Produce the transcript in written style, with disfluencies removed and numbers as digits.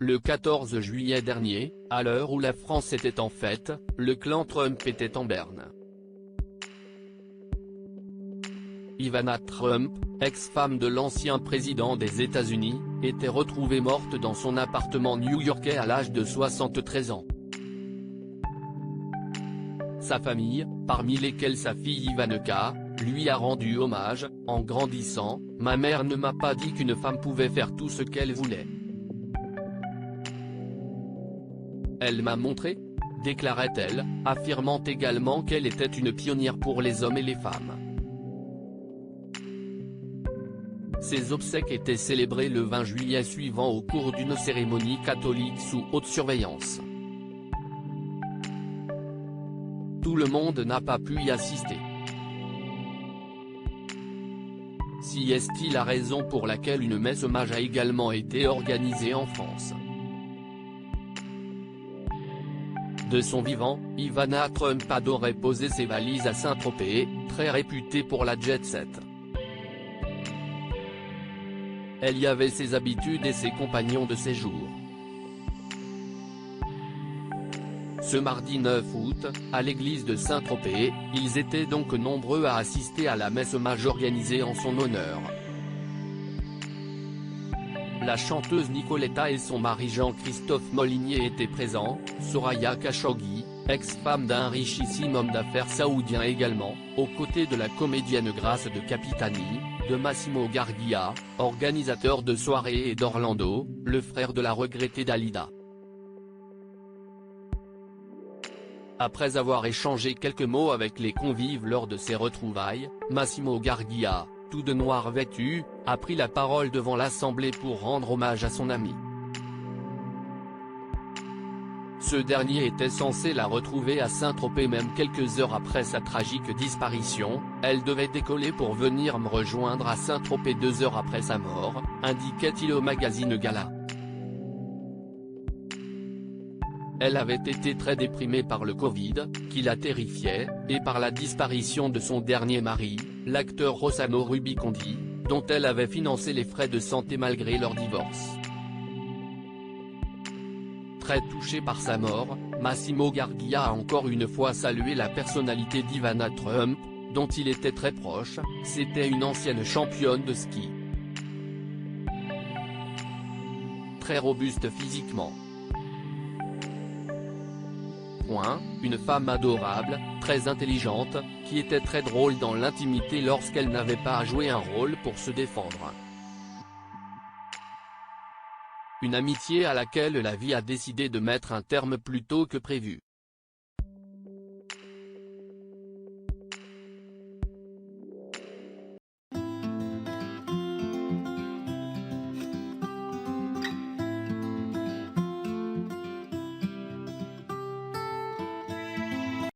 Le 14 juillet dernier, à l'heure où la France était en fête, le clan Trump était en berne. Ivana Trump, ex-femme de l'ancien président des États-Unis, était retrouvée morte dans son appartement new-yorkais à l'âge de 73 ans. Sa famille, parmi lesquelles sa fille Ivanka, lui a rendu hommage, en grandissant. « Ma mère ne m'a pas dit qu'une femme pouvait faire tout ce qu'elle voulait. Elle m'a montré », déclarait-elle, affirmant également qu'elle était une pionnière pour les hommes et les femmes. Ses obsèques étaient célébrées le 20 juillet suivant au cours d'une cérémonie catholique sous haute surveillance. Tout le monde n'a pas pu y assister. Si est-il la raison pour laquelle une messe hommage a également été organisée en France. De son vivant, Ivana Trump adorait poser ses valises à Saint-Tropez, très réputée pour la jet-set. Elle y avait ses habitudes et ses compagnons de séjour. Ce mardi 9 août, à l'église de Saint-Tropez, ils étaient donc nombreux à assister à la messe hommage organisée en son honneur. La chanteuse Nicoletta et son mari Jean-Christophe Molinier étaient présents, Soraya Khashoggi, ex-femme d'un richissime homme d'affaires saoudien également, aux côtés de la comédienne Grace de Capitani, de Massimo Gargia, organisateur de soirée, et d'Orlando, le frère de la regrettée Dalida. Après avoir échangé quelques mots avec les convives lors de ces retrouvailles, Massimo Gargia, tout de noir vêtu, a pris la parole devant l'Assemblée pour rendre hommage à son ami. Ce dernier était censé la retrouver à Saint-Tropez même quelques heures après sa tragique disparition. Elle devait décoller pour venir me rejoindre à Saint-Tropez 2 heures après sa mort, indiquait-il au magazine Gala. Elle avait été très déprimée par le Covid, qui la terrifiait, et par la disparition de son dernier mari, l'acteur Rossano Rubicondi, dont elle avait financé les frais de santé malgré leur divorce. Très touché par sa mort, Massimo Gargia a encore une fois salué la personnalité d'Ivana Trump, dont il était très proche. C'était une ancienne championne de ski. Très robuste physiquement. Une femme adorable, très intelligente, qui était très drôle dans l'intimité lorsqu'elle n'avait pas à jouer un rôle pour se défendre. Une amitié à laquelle la vie a décidé de mettre un terme plus tôt que prévu.